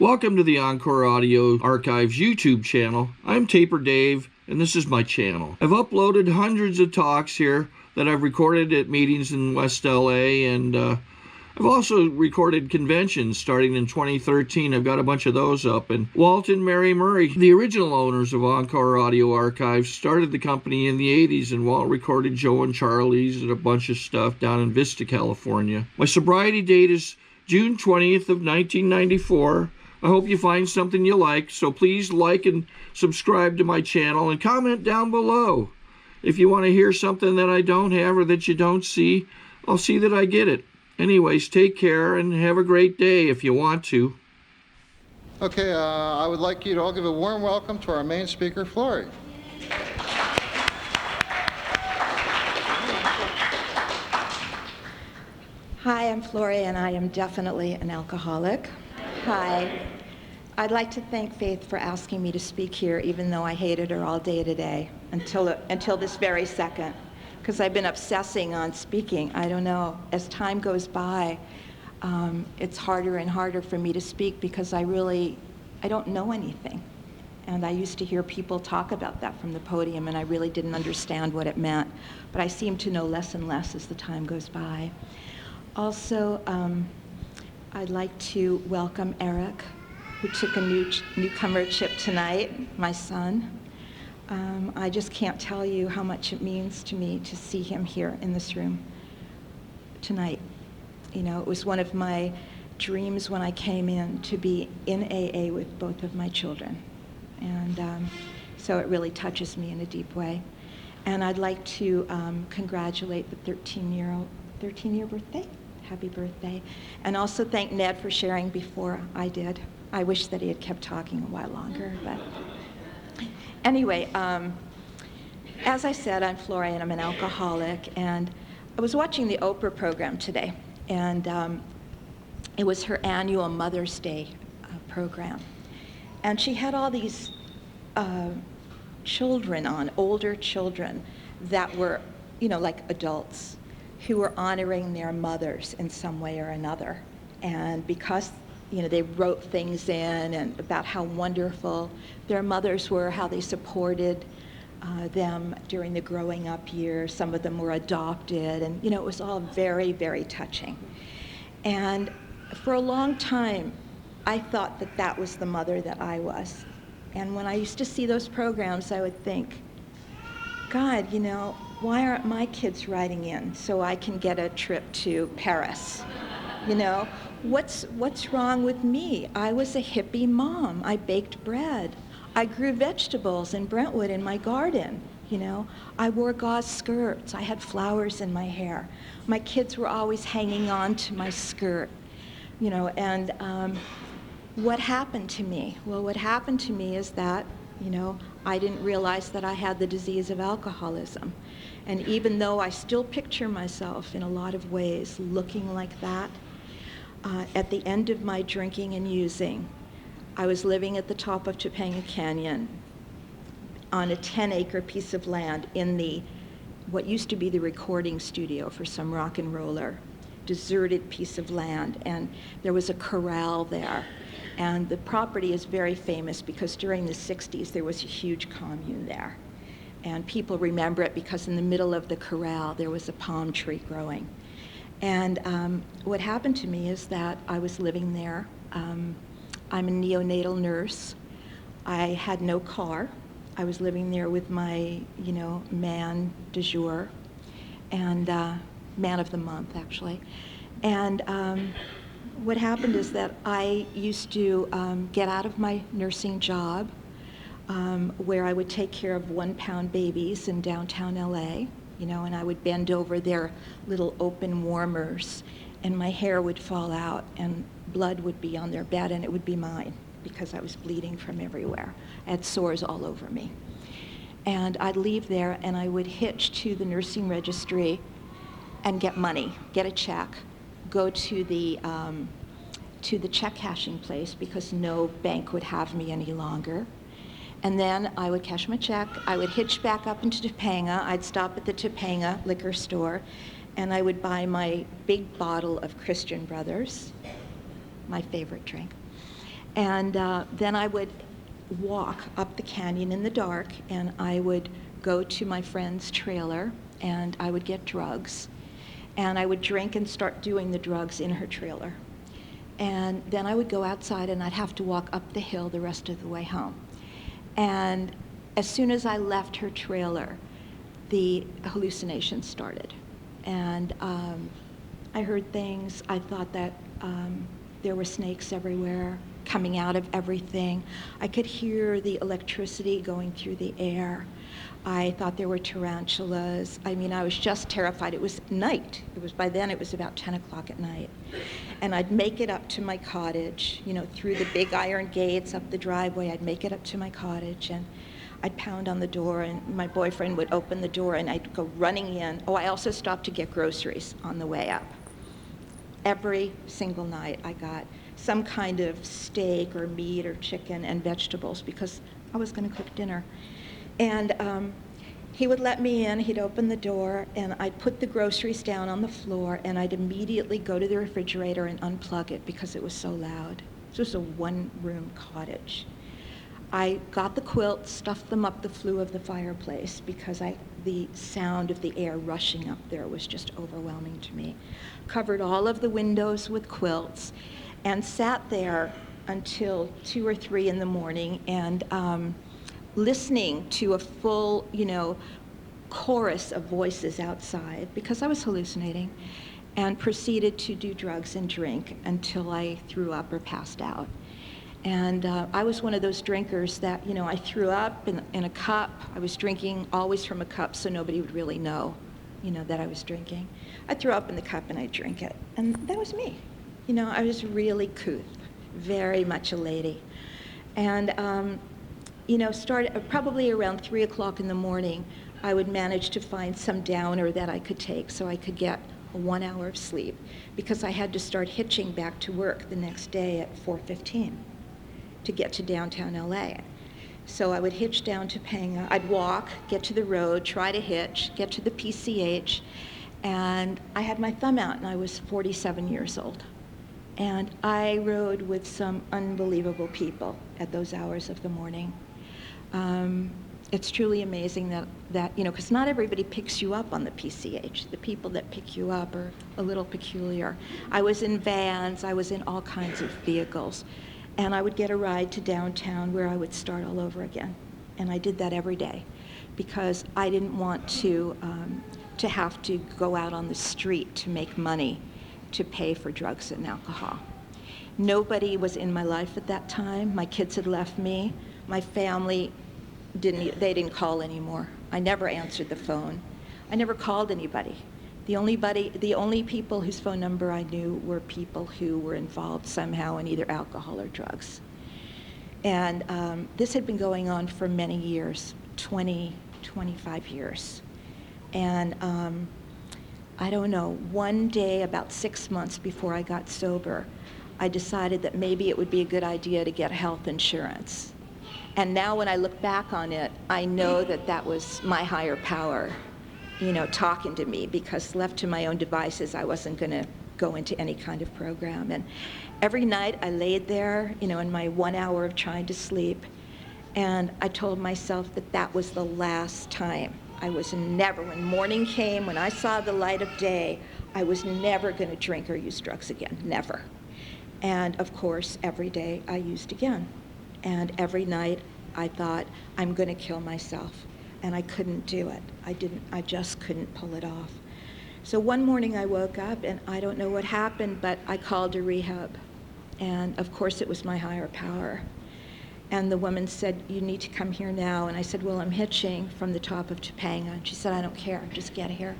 Welcome to the Encore Audio Archives YouTube channel. I'm Taper Dave, and this is my channel. I've uploaded hundreds of talks here that I've recorded at meetings in West LA, and I've also recorded conventions starting in 2013. I've got a bunch of those up. And Walt and Mary Murray, the original owners of Encore Audio Archives, started the company in the 80s, and Walt recorded Joe and Charlie's and a bunch of stuff down in Vista, California. My sobriety date is June 20th of 1994. I hope you find something you like, so please like and subscribe to my channel and comment down below. If you want to hear something that I don't have or that you don't see, I'll see that I get it. Anyways, take care and have a great day if you want to. Okay, I would like you to all give a warm welcome to our main speaker, Florrie. Hi, I'm Florrie, and I am definitely an alcoholic. Hi. I'd like to thank Faith for asking me to speak here, even though I hated her all day today, until this very second, because I've been obsessing on speaking. I don't know, as time goes by, it's harder and harder for me to speak because I don't know anything. And I used to hear people talk about that from the podium, and I really didn't understand what it meant. But I seem to know less and less as the time goes by. Also, I'd like to welcome Eric, who took a newcomership tonight, my son. I just can't tell you how much it means to me to see him here in this room tonight. You know, it was one of my dreams when I came in to be in AA with both of my children. And so it really touches me in a deep way. And I'd like to congratulate the 13-year birthday. Happy birthday. And also thank Ned for sharing before I did. I wish that he had kept talking a while longer, but anyway, as I said, I'm Florrie and I'm an alcoholic, and I was watching the Oprah program today, and it was her annual Mother's Day program. And she had all these children on, older children that were, you know, like adults, who were honoring their mothers in some way or another. And because, you know, they wrote things in and about how wonderful their mothers were, how they supported them during the growing up years. Some of them were adopted, and, you know, it was all very, very touching. And for a long time, I thought that that was the mother that I was. And when I used to see those programs, I would think, God, you know, why aren't my kids writing in so I can get a trip to Paris? You know, what's wrong with me? I was a hippie mom. I baked bread. I grew vegetables in Brentwood in my garden. You know, I wore gauze skirts. I had flowers in my hair. My kids were always hanging on to my skirt. You know, and what happened to me? Well, what happened to me is that, you know, I didn't realize that I had the disease of alcoholism. And even though I still picture myself in a lot of ways looking like that, at the end of my drinking and using, I was living at the top of Topanga Canyon on a 10-acre piece of land in what used to be the recording studio for some rock and roller, deserted piece of land, and there was a corral there. And the property is very famous because during the 60s there was a huge commune there. And people remember it because in the middle of the corral there was a palm tree growing. And what happened to me is that I was living there. I'm a neonatal nurse. I had no car. I was living there with my, you know, man du jour, and man of the month, actually. And what happened is that I used to get out of my nursing job, where I would take care of 1-pound babies in downtown LA, you know, and I would bend over their little open warmers, and my hair would fall out, and blood would be on their bed, and it would be mine because I was bleeding from everywhere. I had sores all over me. And I'd leave there, and I would hitch to the nursing registry and get money, get a check, go to the check cashing place because no bank would have me any longer. And then I would cash my check, I would hitch back up into Topanga, I'd stop at the Topanga liquor store, and I would buy my big bottle of Christian Brothers, my favorite drink. And then I would walk up the canyon in the dark, and I would go to my friend's trailer, and I would get drugs. And I would drink and start doing the drugs in her trailer. And then I would go outside, and I'd have to walk up the hill the rest of the way home. And as soon as I left her trailer, the hallucinations started. And I heard things. I thought that there were snakes everywhere, coming out of everything. I could hear the electricity going through the air. I thought there were tarantulas. I mean, I was just terrified. It was night. By then it was about 10 o'clock at night. And I'd make it up to my cottage, you know, through the big iron gates, up the driveway. I'd make it up to my cottage, and I'd pound on the door, and my boyfriend would open the door, and I'd go running in. Oh, I also stopped to get groceries on the way up. Every single night I got some kind of steak or meat or chicken and vegetables because I was going to cook dinner. And he would let me in, he'd open the door, and I'd put the groceries down on the floor, and I'd immediately go to the refrigerator and unplug it because it was so loud. This was a one-room cottage. I got the quilts, stuffed them up the flue of the fireplace because the sound of the air rushing up there was just overwhelming to me. Covered all of the windows with quilts and sat there until 2 or 3 in the morning and listening to a full, you know, chorus of voices outside because I was hallucinating, and proceeded to do drugs and drink until I threw up or passed out. And I was one of those drinkers that, you know, I threw up in a cup. I was drinking always from a cup so nobody would really know, you know, that I was drinking. I threw up in the cup and I'd drink it. And that was me. You know, I was really couth, very much a lady. And, you know, probably around 3 o'clock in the morning, I would manage to find some downer that I could take so I could get 1 hour of sleep because I had to start hitching back to work the next day at 4:15 to get to downtown LA. So I would hitch down to Topanga. I'd walk, get to the road, try to hitch, get to the PCH, and I had my thumb out, and I was 47 years old. And I rode with some unbelievable people at those hours of the morning. It's truly amazing that you know, because not everybody picks you up on the PCH. The people that pick you up are a little peculiar. I was in vans, I was in all kinds of vehicles, and I would get a ride to downtown where I would start all over again. And I did that every day because I didn't want to have to go out on the street to make money to pay for drugs and alcohol. Nobody was in my life at that time. My kids had left me. My family didn't call anymore. I never answered the phone. I never called anybody. The only people whose phone number I knew were people who were involved somehow in either alcohol or drugs. And this had been going on for many years, 20, 25 years. And I don't know, one day about 6 months before I got sober, I decided that maybe it would be a good idea to get health insurance. And now when I look back on it, I know that that was my higher power, you know, talking to me, because left to my own devices, I wasn't going to go into any kind of program. And every night I laid there, you know, in my 1 hour of trying to sleep, and I told myself that that was the last time. I was never, when morning came, when I saw the light of day, I was never going to drink or use drugs again, never. And of course, every day I used again. And every night I thought, I'm going to kill myself. And I couldn't do it. I just couldn't pull it off. So one morning I woke up, and I don't know what happened, but I called a rehab. And of course it was my higher power. And the woman said, you need to come here now. And I said, well, I'm hitching from the top of Topanga. And she said, I don't care, just get here.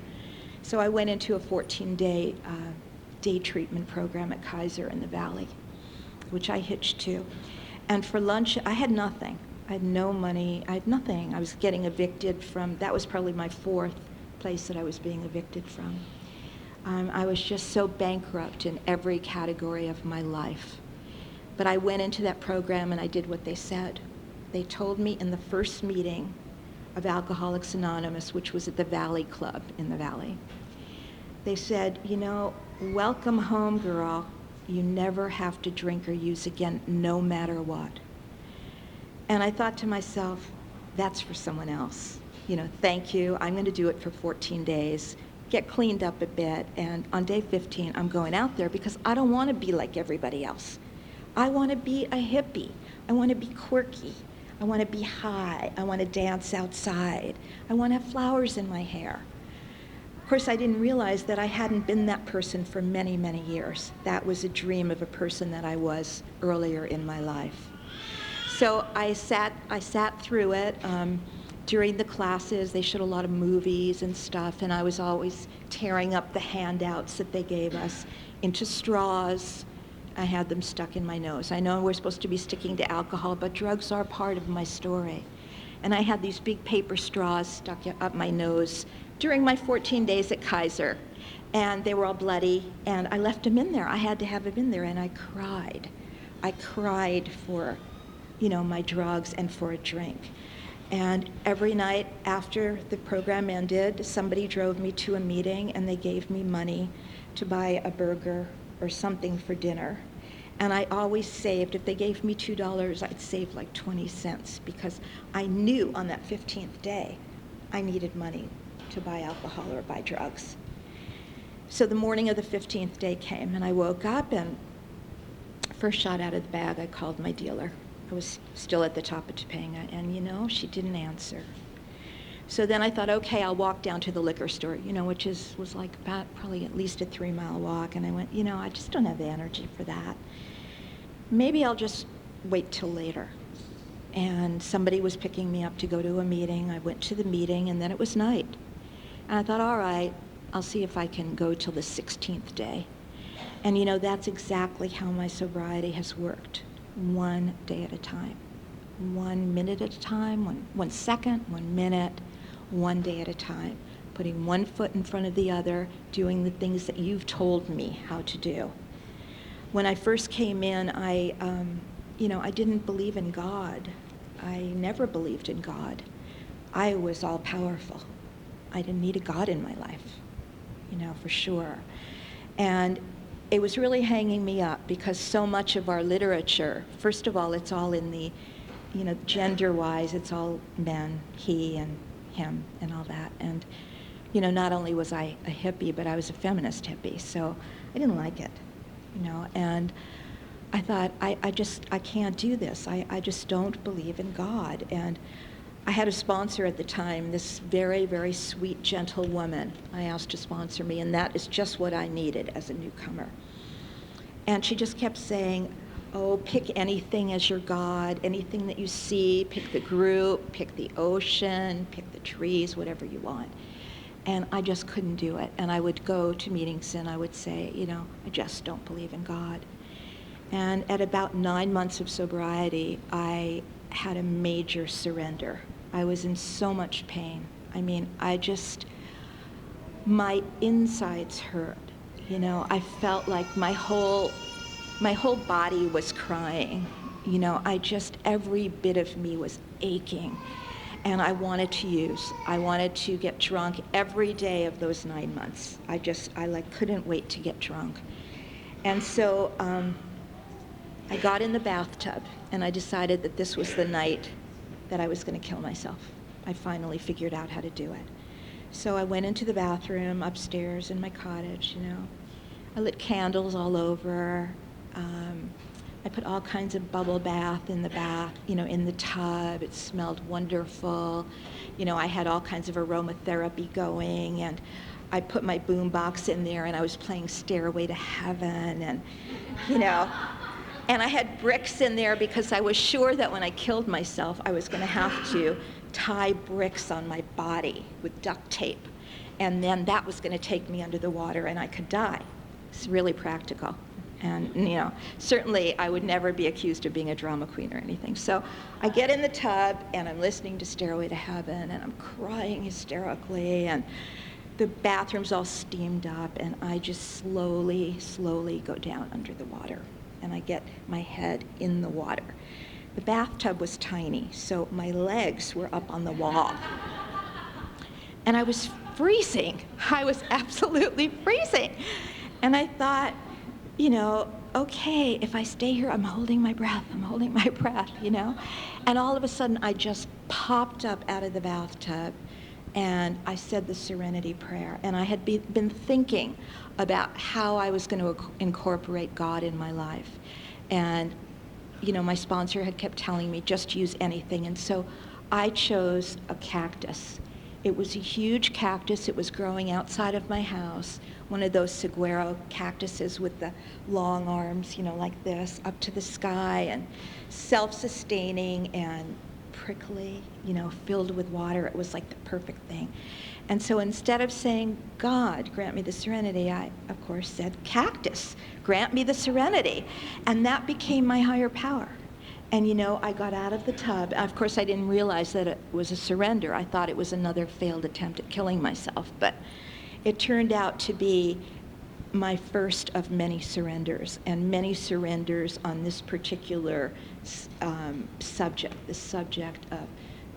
So I went into a 14-day day treatment program at Kaiser in the Valley, which I hitched to. And for lunch, I had nothing. I had no money, I had nothing. I was getting evicted from, that was probably my 4th place that I was being evicted from. I was just so bankrupt in every category of my life. But I went into that program and I did what they said. They told me in the first meeting of Alcoholics Anonymous, which was at the Valley Club in the Valley, they said, you know, welcome home, girl. You never have to drink or use again, no matter what. And I thought to myself, that's for someone else. Thank you. I'm going to do it for 14 days, get cleaned up a bit, and on day 15, I'm going out there because I don't want to be like everybody else. I want to be a hippie. I want to be quirky. I want to be high. I want to dance outside. I want to have flowers in my hair. Of course, I didn't realize that I hadn't been that person for many, many years. That was a dream of a person that I was earlier in my life. So I sat through it. During the classes, they showed a lot of movies and stuff, and I was always tearing up the handouts that they gave us into straws. I had them stuck in my nose. I know we're supposed to be sticking to alcohol, but drugs are part of my story. And I had these big paper straws stuck up my nose during my 14 days at Kaiser. And they were all bloody, and I left them in there. I had to have them in there, and I cried. I cried for, my drugs and for a drink. And every night after the program ended, somebody drove me to a meeting, and they gave me money to buy a burger or something for dinner. And I always saved. If they gave me $2, I'd save like 20 cents because I knew on that 15th day I needed money to buy alcohol or buy drugs. So the morning of the 15th day came, and I woke up, and first shot out of the bag, I called my dealer. I was still at the top of Topanga, and she didn't answer. So then I thought, okay, I'll walk down to the liquor store, which was like about probably at least a 3-mile walk. And I went, I just don't have the energy for that. Maybe I'll just wait till later. And somebody was picking me up to go to a meeting. I went to the meeting, and then it was night. And I thought, all right, I'll see if I can go till the 16th day. And that's exactly how my sobriety has worked. One day at a time. 1 minute at a time, one second, 1 minute, one day at a time, putting one foot in front of the other, doing the things that you've told me how to do. When I first came in, I didn't believe in God. I never believed in God. I was all powerful. I didn't need a God in my life, for sure. And it was really hanging me up because so much of our literature, first of all, it's all in the gender-wise, it's all men, he and him and all that. And, not only was I a hippie, but I was a feminist hippie, so I didn't like it, And I thought, I can't do this. I just don't believe in God. And I had a sponsor at the time, this very, very sweet, gentle woman I asked to sponsor me, and that is just what I needed as a newcomer. And she just kept saying, oh, pick anything as your God, anything that you see, pick the group, pick the ocean, pick the trees, whatever you want. And I just couldn't do it. And I would go to meetings and I would say, I just don't believe in God. And at about 9 months of sobriety, I had a major surrender. I was in so much pain. My insides hurt. I felt like my whole body was crying. Every bit of me was aching. And I wanted to get drunk every day of those 9 months. I couldn't wait to get drunk. And so I got in the bathtub, and I decided that this was the night that I was going to kill myself. I finally figured out how to do it. So I went into the bathroom upstairs in my cottage, I lit candles all over. I put all kinds of bubble bath in the bath, in the tub. It smelled wonderful. I had all kinds of aromatherapy going, and I put my boom box in there, and I was playing Stairway to Heaven, and, and I had bricks in there because I was sure that when I killed myself, I was going to have to tie bricks on my body with duct tape, and then that was going to take me under the water, and I could die. It's really practical. And, certainly I would never be accused of being a drama queen or anything. So I get in the tub, and I'm listening to Stairway to Heaven, and I'm crying hysterically, and the bathroom's all steamed up, and I just slowly, slowly go down under the water, and I get my head in the water. The bathtub was tiny, so my legs were up on the wall. And I was freezing. I was absolutely freezing. And I thought, okay, if I stay here, I'm holding my breath, And all of a sudden, I just popped up out of the bathtub, and I said the Serenity Prayer. And I had been thinking about how I was going to incorporate God in my life. And, my sponsor had kept telling me, just use anything. And so I chose a cactus. It was a huge cactus. It was growing outside of my house, one of those saguaro cactuses with the long arms, like this, up to the sky, and self-sustaining and prickly, filled with water. It was like the perfect thing. And so instead of saying, God, grant me the serenity, I, of course, said, cactus, grant me the serenity. And that became my higher power. And, I got out of the tub. Of course, I didn't realize that it was a surrender. I thought it was another failed attempt at killing myself. But it turned out to be my first of many surrenders, and many surrenders on this particular subject, the subject of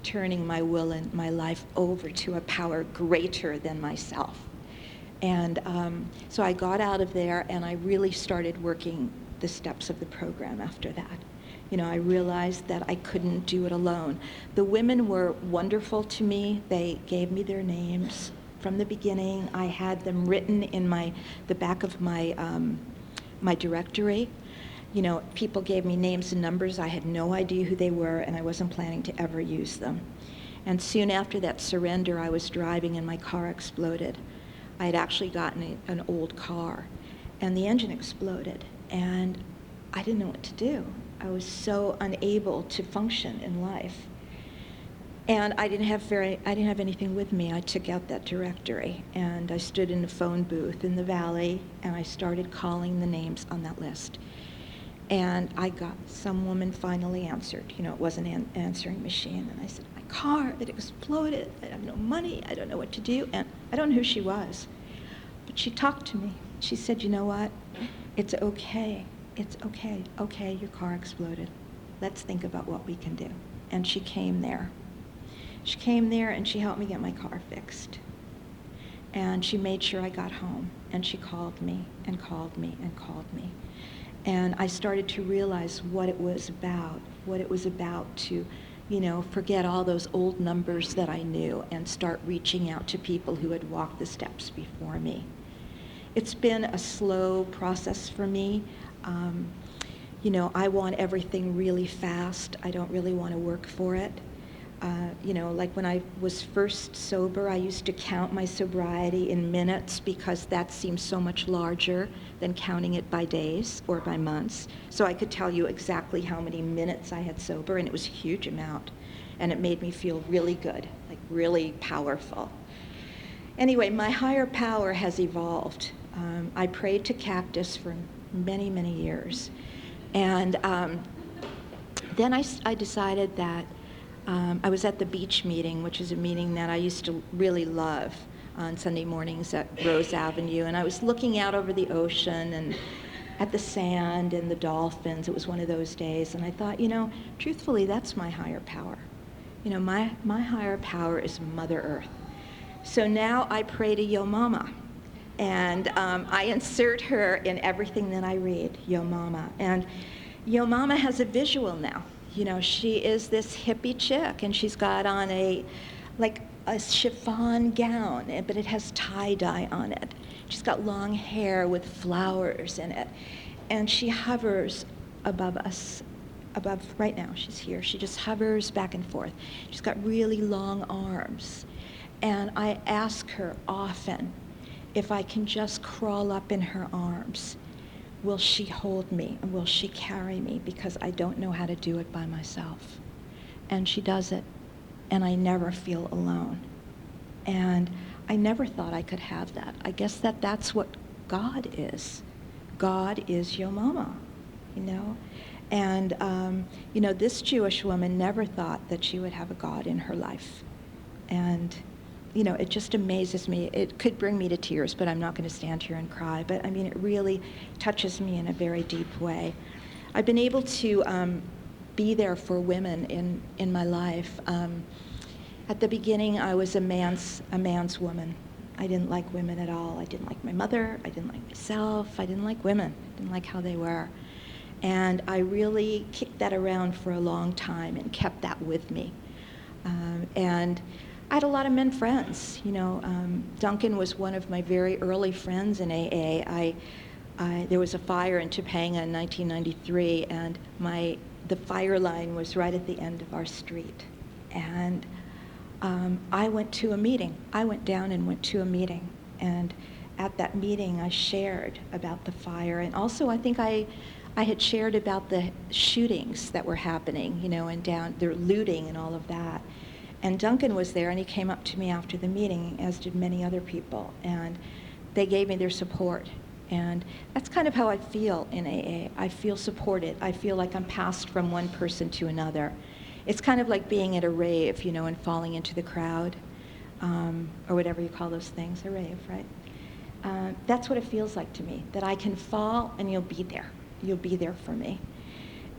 turning my will and my life over to a power greater than myself. And so I got out of there, and I really started working the steps of the program after that. I realized that I couldn't do it alone. The women were wonderful to me. They gave me their names from the beginning. I had them written in the back of my directory. People gave me names and numbers. I had no idea who they were, and I wasn't planning to ever use them. And soon after that surrender, I was driving and my car exploded. I had actually gotten an old car, and the engine exploded, and I didn't know what to do. I was so unable to function in life. And I didn't have anything with me. I took out that directory, and I stood in a phone booth in the valley, and I started calling the names on that list. And I got some woman finally answered. It wasn't an answering machine. And I said, my car, it exploded. I have no money. I don't know what to do. And I don't know who she was. But she talked to me. She said, you know what? It's okay. It's okay. Okay, your car exploded. Let's think about what we can do. And she came there. She came there, and she helped me get my car fixed. And she made sure I got home. And she called me and called me and called me. And I started to realize what it was about to, forget all those old numbers that I knew and start reaching out to people who had walked the steps before me. It's been a slow process for me. I want everything really fast. I don't really want to work for it. Like when I was first sober, I used to count my sobriety in minutes because that seemed so much larger than counting it by days or by months. So I could tell you exactly how many minutes I had sober, and it was a huge amount. And it made me feel really good, like really powerful. Anyway, my higher power has evolved. I prayed to cactus for many, many years. And then I decided that I was at the beach meeting, which is a meeting that I used to really love on Sunday mornings at Rose Avenue. And I was looking out over the ocean and at the sand and the dolphins. It was one of those days. And I thought, truthfully, that's my higher power. My higher power is Mother Earth. So now I pray to Yo Mama. And I insert her in everything that I read, Yo Mama. And Yo Mama has a visual now. She is this hippie chick, and she's got on a chiffon gown, but it has tie-dye on it. She's got long hair with flowers in it. And she hovers above us, right now, she's here. She just hovers back and forth. She's got really long arms. And I ask her often if I can just crawl up in her arms. Will she hold me, and will she carry me, because I don't know how to do it by myself. And she does it, and I never feel alone. And I never thought I could have that. I guess that's what God is. God is Yo Mama, And, this Jewish woman never thought that she would have a God in her life. And, it just amazes me. It could bring me to tears, but I'm not going to stand here and cry. But, it really touches me in a very deep way. I've been able to be there for women in my life. At the beginning, I was a man's woman. I didn't like women at all. I didn't like my mother. I didn't like myself. I didn't like women. I didn't like how they were. And I really kicked that around for a long time and kept that with me. And I had a lot of men friends. Duncan was one of my very early friends in AA. There was a fire in Topanga in 1993, and the fire line was right at the end of our street. And I went to a meeting. I went down and went to a meeting. And at that meeting, I shared about the fire. And also, I think I had shared about the shootings that were happening, and down, the looting and all of that. And Duncan was there, and he came up to me after the meeting, as did many other people. And they gave me their support. And that's kind of how I feel in AA. I feel supported. I feel like I'm passed from one person to another. It's kind of like being at a rave, and falling into the crowd, or whatever you call those things, a rave, right? That's what it feels like to me, that I can fall and you'll be there. You'll be there for me.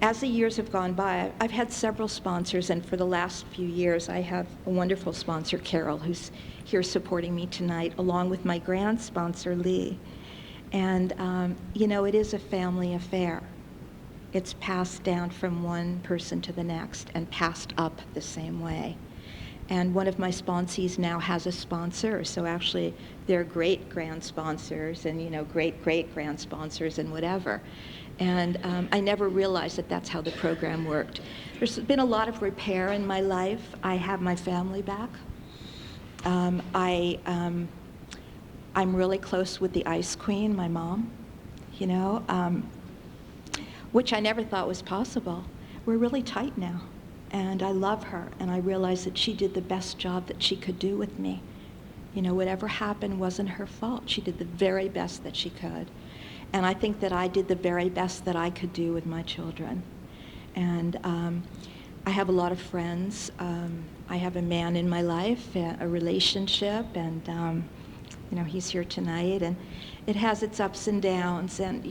As the years have gone by, I've had several sponsors, and for the last few years, I have a wonderful sponsor, Carol, who's here supporting me tonight, along with my grand sponsor, Lee. And, it is a family affair. It's passed down from one person to the next and passed up the same way. And one of my sponsees now has a sponsor, so actually they're great-grand sponsors and, great-great-grand sponsors and whatever. And I never realized that that's how the program worked. There's been a lot of repair in my life. I have my family back. I'm really close with the Ice Queen, my mom, which I never thought was possible. We're really tight now, and I love her, and I realize that she did the best job that she could do with me. Whatever happened wasn't her fault. She did the very best that she could. And I think that I did the very best that I could do with my children. And I have a lot of friends. I have a man in my life, a relationship, and he's here tonight, and it has its ups and downs, and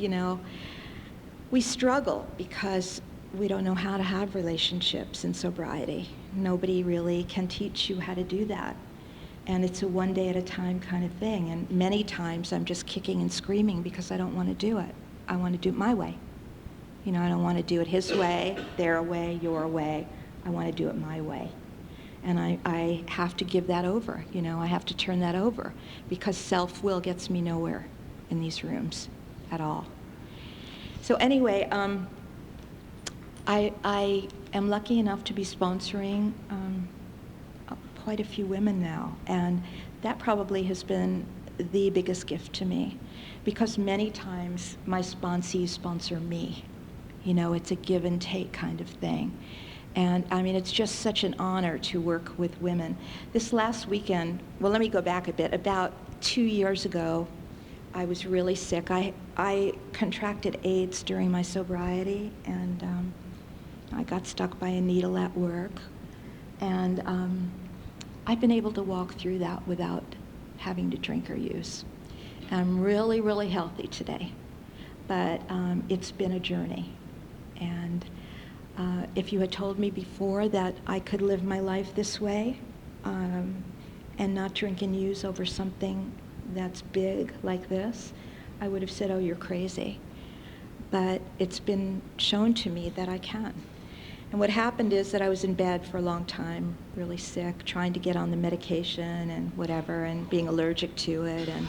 we struggle because we don't know how to have relationships in sobriety. Nobody really can teach you how to do that. And it's a one day at a time kind of thing. And many times I'm just kicking and screaming because I don't want to do it. I want to do it my way. I don't want to do it his way, their way, your way. I want to do it my way. And I have to give that over. I have to turn that over because self-will gets me nowhere in these rooms at all. So anyway, I am lucky enough to be sponsoring quite a few women now, and that probably has been the biggest gift to me, because many times my sponsees sponsor me. It's a give and take kind of thing. And it's just such an honor to work with women. This last weekend, well, let me go back a bit. About 2 years ago, I was really sick. I contracted AIDS during my sobriety, and I got stuck by a needle at work. And I've been able to walk through that without having to drink or use. I'm really, really healthy today, but it's been a journey. And if you had told me before that I could live my life this way and not drink and use over something that's big like this, I would have said, oh, you're crazy. But it's been shown to me that I can. And what happened is that I was in bed for a long time, really sick, trying to get on the medication and whatever, and being allergic to it, and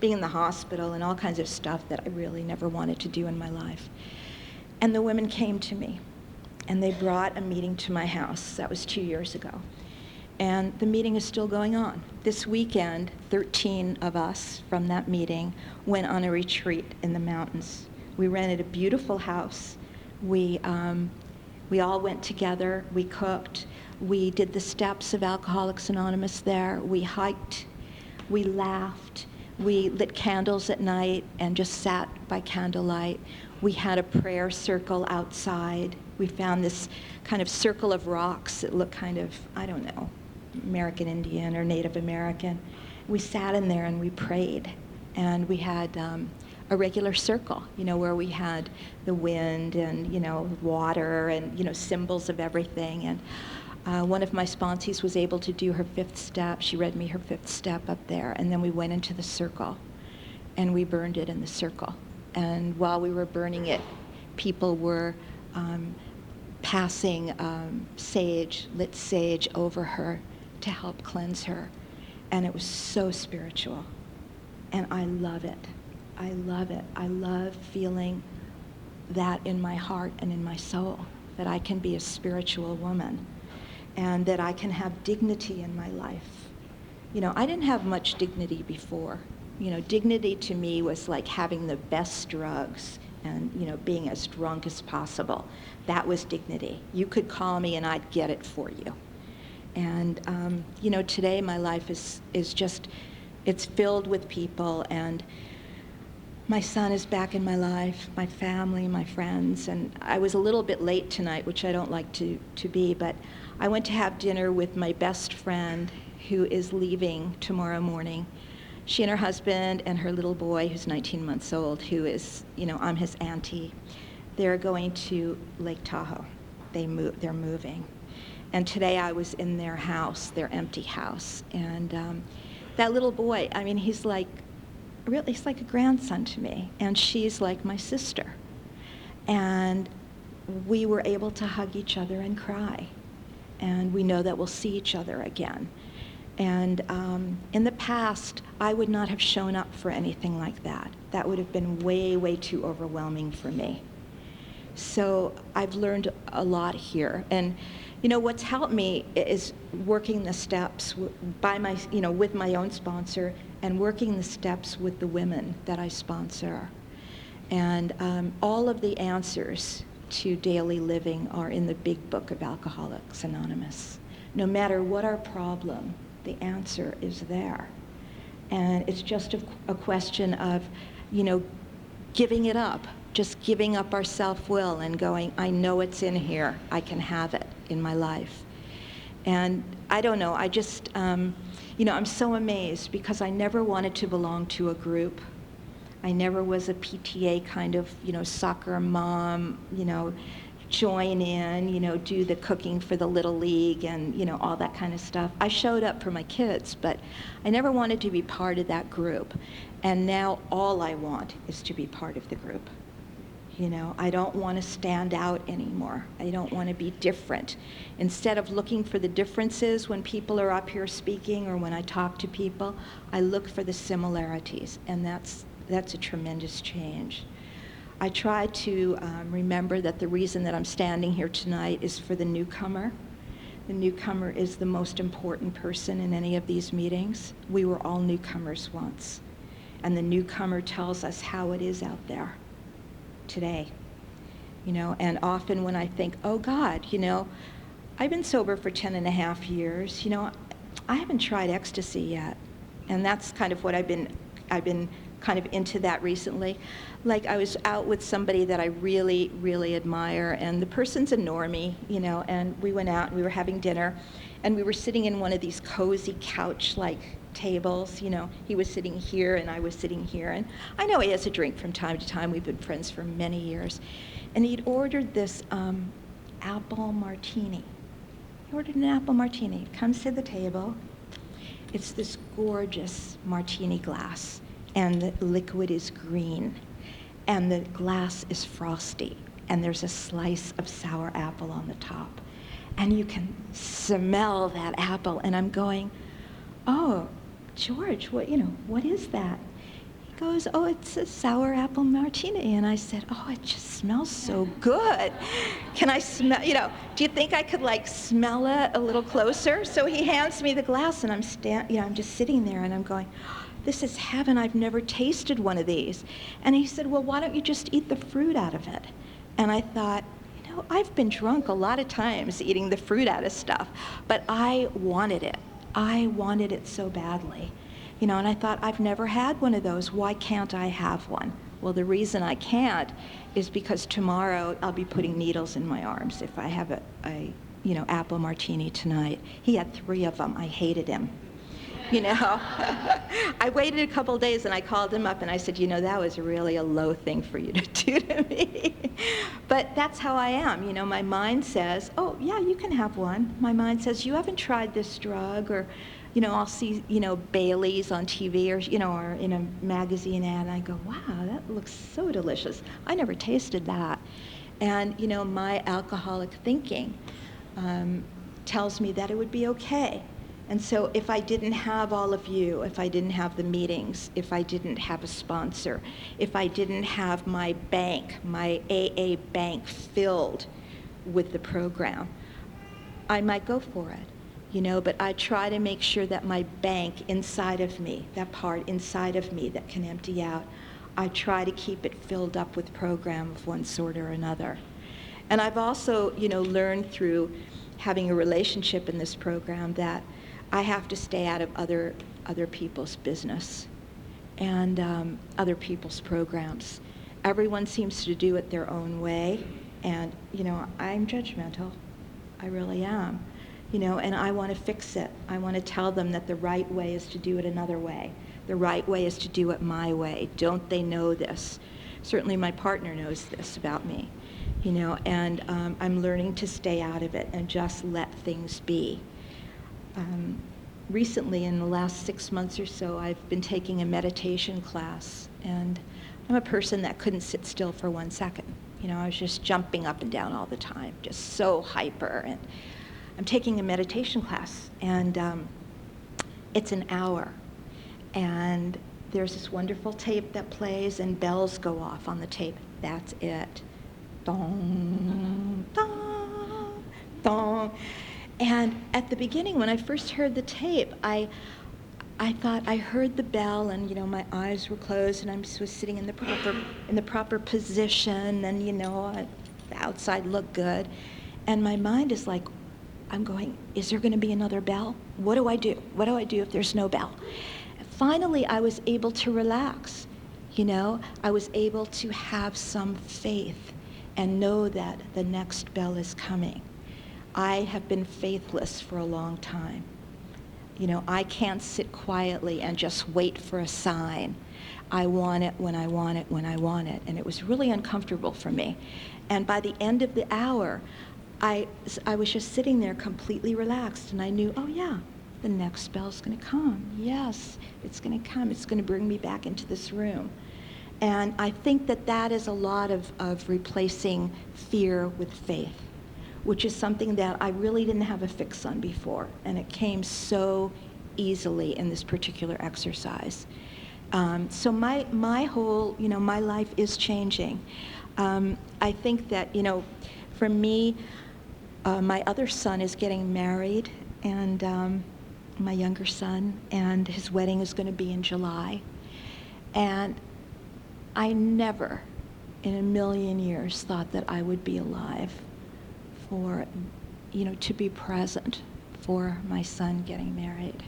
being in the hospital and all kinds of stuff that I really never wanted to do in my life. And the women came to me, and they brought a meeting to my house. That was 2 years ago. And the meeting is still going on. This weekend, 13 of us from that meeting went on a retreat in the mountains. We rented a beautiful house. We all went together, we cooked, we did the steps of Alcoholics Anonymous there, we hiked, we laughed, we lit candles at night and just sat by candlelight. We had a prayer circle outside. We found this kind of circle of rocks that looked kind of, I don't know, American Indian or Native American. We sat in there and we prayed, and we had a regular circle, where we had the wind and, water and, symbols of everything. And One of my sponsees was able to do her 5th step. She read me her 5th step up there, and then we went into the circle, and we burned it in the circle. And while we were burning it, people were passing sage, lit sage over her to help cleanse her. And it was so spiritual. And I love it. I love it. I love feeling that in my heart and in my soul, that I can be a spiritual woman and that I can have dignity in my life. You know, I didn't have much dignity before. You know, dignity to me was like having the best drugs and, you know, being as drunk as possible. That was dignity. You could call me and I'd get it for you. And, you know, today my life is just, it's filled with people, and my son is back in my life, my family, my friends, and I was a little bit late tonight, which I don't like to be, but I went to have dinner with my best friend who is leaving tomorrow morning. She and her husband and her little boy, who's 19 months old, who is, you know, I'm his auntie. They're going to Lake Tahoe. They're moving. And today I was in their house, their empty house, and that little boy, I mean, he's like a grandson to me, and she's like my sister. And we were able to hug each other and cry, and we know that we'll see each other again. And in the past, I would not have shown up for anything like that. That would have been way, way too overwhelming for me. So I've learned a lot here. And you know, what's helped me is working the steps by my, you know, with my own sponsor, and working the steps with the women that I sponsor. And all of the answers to daily living are in the big book of Alcoholics Anonymous. No matter what our problem, the answer is there. And it's just a question of, you know, giving it up, just giving up our self-will and going, I know it's in here, I can have it in my life. And I don't know, I just, you know, I'm so amazed because I never wanted to belong to a group. I never was a PTA kind of, you know, soccer mom, you know, join in, you know, do the cooking for the Little League and, you know, all that kind of stuff. I showed up for my kids, but I never wanted to be part of that group. And now all I want is to be part of the group. You know, I don't want to stand out anymore. I don't want to be different. Instead of looking for the differences when people are up here speaking or when I talk to people, I look for the similarities, and that's a tremendous change. I try to remember that the reason that I'm standing here tonight is for the newcomer. The newcomer is the most important person in any of these meetings. We were all newcomers once, and the newcomer tells us how it is out there today, you know. And often when I think, oh God, you know, I've been sober for 10.5 years, you know, I haven't tried ecstasy yet. And that's kind of what I've been kind of into that recently. Like, I was out with somebody that I really, really admire, and the person's a normie, you know, and we went out and we were having dinner, and we were sitting in one of these cozy couch-like tables, you know. He was sitting here and I was sitting here, and I know he has a drink from time to time. We've been friends for many years. And he'd ordered this apple martini. He ordered an apple martini. He comes to the table. It's this gorgeous martini glass, and the liquid is green, and the glass is frosty, and there's a slice of sour apple on the top. And you can smell that apple, and I'm going, oh, George, what is that? He goes, oh, it's a sour apple martini. And I said, oh, it just smells so good. Can I smell, you know, do you think I could like smell it a little closer? So he hands me the glass, and I'm just sitting there, and I'm going, this is heaven. I've never tasted one of these. And he said, well, why don't you just eat the fruit out of it? And I thought, you know, I've been drunk a lot of times eating the fruit out of stuff, but I wanted it. I wanted it so badly, you know, and I thought, I've never had one of those. Why can't I have one? Well, the reason I can't is because tomorrow I'll be putting needles in my arms if I have a you know, apple martini tonight. He had 3 of them. I hated him. you know. I waited a couple days and I called him up and I said, you know, that was really a low thing for you to do to me. But that's how I am, you know. My mind says, oh, yeah, you can have one. My mind says, you haven't tried this drug, or, you know, I'll see, you know, Bailey's on TV, or, you know, or in a magazine ad, and I go, wow, that looks so delicious. I never tasted that. And, you know, my alcoholic thinking tells me that it would be okay. And so if I didn't have all of you, if I didn't have the meetings, if I didn't have a sponsor, if I didn't have my bank, my AA bank filled with the program, I might go for it, you know, but I try to make sure that my bank inside of me, that part inside of me that can empty out, I try to keep it filled up with program of one sort or another. And I've also, you know, learned through having a relationship in this program that I have to stay out of other people's business and other people's programs. Everyone seems to do it their own way, and, you know, I'm judgmental. I really am. You know, and I want to fix it. I want to tell them that the right way is to do it another way. The right way is to do it my way. Don't they know this? Certainly my partner knows this about me, you know, and I'm learning to stay out of it and just let things be. Recently, in the last 6 months or so, I've been taking a meditation class, and I'm a person that couldn't sit still for 1 second. You know, I was just jumping up and down all the time, just so hyper. And I'm taking a meditation class, and it's an hour. And there's this wonderful tape that plays, and bells go off on the tape. That's it. Dong, dong, dong. And at the beginning, when I first heard the tape, I thought I heard the bell, and, you know, my eyes were closed, and I was sitting in the proper position, and, you know, the outside looked good. And my mind is like, I'm going, is there going to be another bell? What do I do? What do I do if there's no bell? And finally, I was able to relax. You know, I was able to have some faith and know that the next bell is coming. I have been faithless for a long time. You know, I can't sit quietly and just wait for a sign. I want it when I want it when I want it. And it was really uncomfortable for me. And by the end of the hour, I was just sitting there completely relaxed, and I knew, oh yeah, the next bell's going to come. Yes, it's going to come. It's going to bring me back into this room. And I think that that is a lot of replacing fear with faith, which is something that I really didn't have a fix on before, and it came so easily in this particular exercise. So my whole, you know, my life is changing. I think that, you know, for me, my other son is getting married, and my younger son, and his wedding is going to be in July. And I never in a million years thought that I would be alive for, you know, to be present for my son getting married,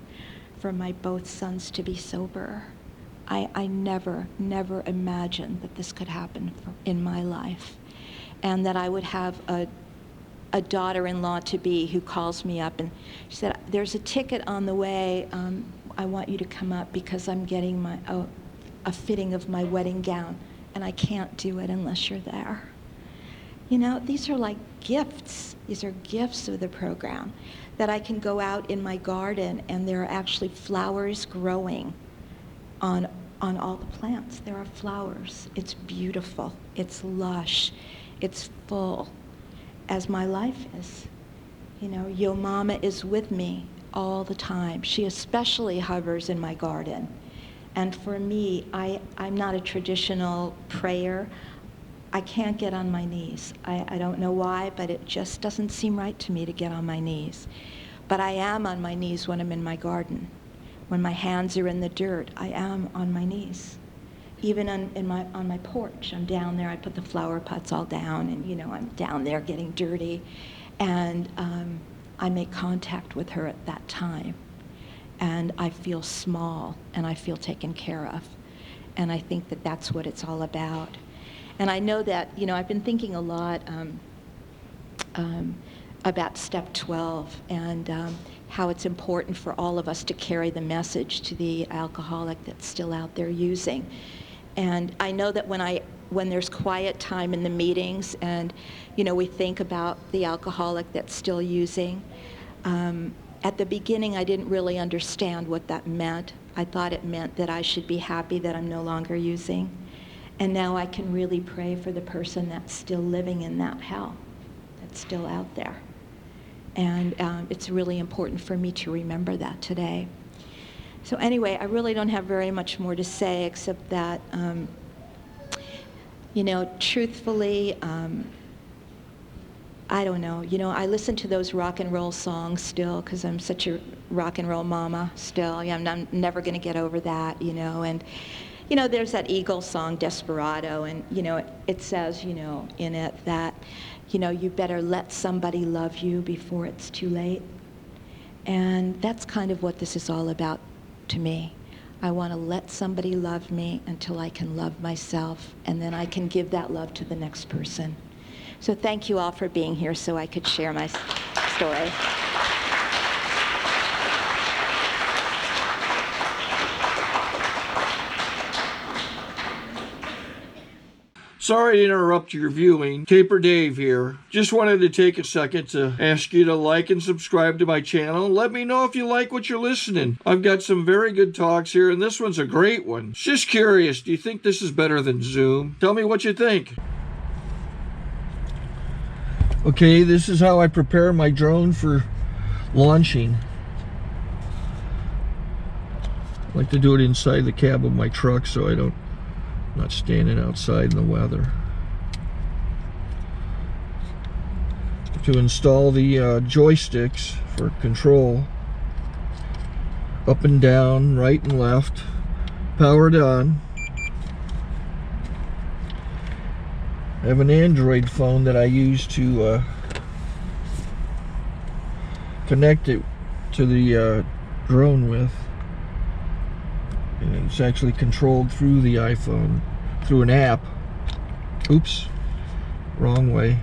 for my both sons to be sober. I never imagined that this could happen in my life, and that I would have a daughter-in-law to be who calls me up and she said, there's a ticket on the way, I want you to come up because I'm getting a fitting of my wedding gown, and I can't do it unless you're there. You know, these are like gifts. These are gifts of the program, that I can go out in my garden and there are actually flowers growing on all the plants. There are flowers. It's beautiful. It's lush. It's full, as my life is. You know, Yo Mama is with me all the time. She especially hovers in my garden. And for me, I'm not a traditional prayer. I can't get on my knees. I don't know why, but it just doesn't seem right to me to get on my knees. But I am on my knees when I'm in my garden. When my hands are in the dirt, I am on my knees. Even on my porch, I'm down there, I put the flower pots all down, and, you know, I'm down there getting dirty. And I make contact with her at that time. And I feel small, and I feel taken care of. And I think that that's what it's all about. And I know that, you know, I've been thinking a lot about step 12 and how it's important for all of us to carry the message to the alcoholic that's still out there using. And I know that when there's quiet time in the meetings and, we think about the alcoholic that's still using, at the beginning I didn't really understand what that meant. I thought it meant that I should be happy that I'm no longer using. And now I can really pray for the person that's still living in that hell, that's still out there. And it's really important for me to remember that today. So anyway, I really don't have very much more to say except that, truthfully, I don't know. I listen to those rock and roll songs still because I'm such a rock and roll mama still. I'm never going to get over that, And, there's that Eagles song, Desperado, and, it says, in it that, you better let somebody love you before it's too late. And that's kind of what this is all about to me. I want to let somebody love me until I can love myself, and then I can give that love to the next person. So thank you all for being here so I could share my story. Sorry to interrupt your viewing. Taper Dave here. Just wanted to take a second to ask you to like and subscribe to my channel. Let me know if you like what you're listening. I've got some very good talks here, and this one's a great one. Just curious, do you think this is better than Zoom? Tell me what you think. Okay, this is how I prepare my drone for launching. I like to do it inside the cab of my truck so I'm not standing outside in the weather. To install the joysticks for control, up and down, right and left, powered on. I have an Android phone that I use to connect it to the drone with. And it's actually controlled through the iPhone, through an app. Oops, wrong way.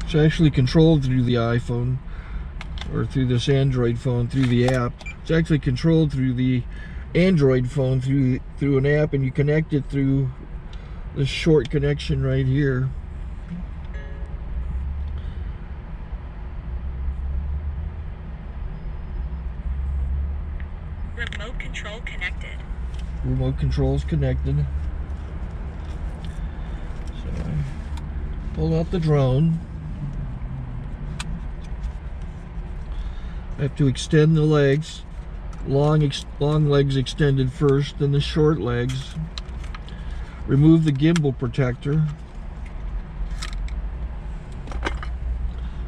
It's actually controlled through the iPhone, or through this Android phone, through the app. It's actually controlled through the Android phone, through an app, and you connect it through this short connection right here. Remote control connected. Remote control's connected. So I pull out the drone. I have to extend the legs. Long legs extended first, then the short legs. Remove the gimbal protector.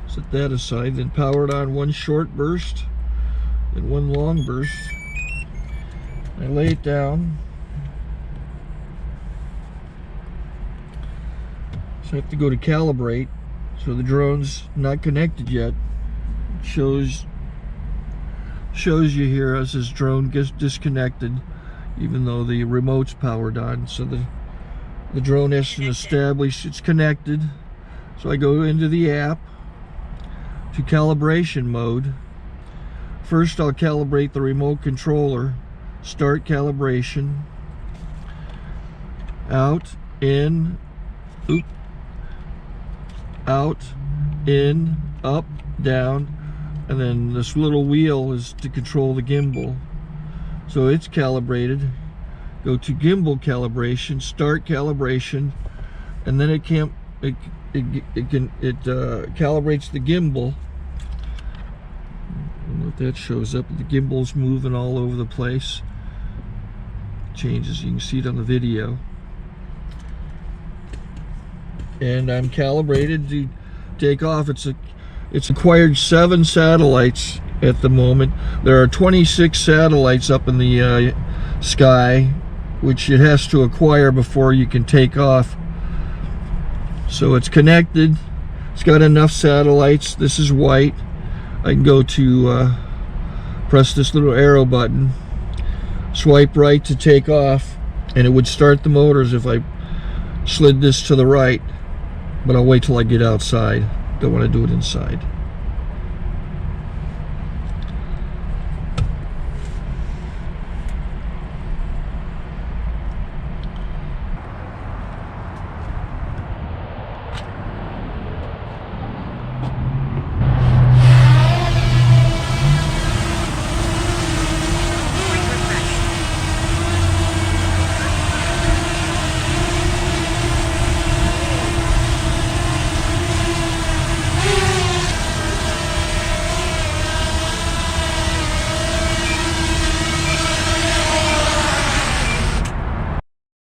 Set that aside, then power it on one short burst and one long burst. I lay it down. So I have to go to calibrate. So the drone's not connected yet. It shows you here as this drone gets disconnected, even though the remote's powered on. So the drone has to establish it's connected. So I go into the app to calibration mode. First I'll calibrate the remote controller. Start calibration. Out, in, out, in, up, down, and then this little wheel is to control the gimbal. So it's calibrated. Go to gimbal calibration, start calibration, and then it calibrates the gimbal. I don't know if that shows up. The gimbal's moving all over the place. Changes, you can see it on the video. And I'm calibrated to take off. It's acquired 7 satellites at the moment. There are 26 satellites up in the sky, which it has to acquire before you can take off. So it's connected. It's got enough satellites. This is white. I can go to press this little arrow button, swipe right to take off, and it would start the motors if I slid this to the right. but I'll wait till I get outside. Don't want to do it inside.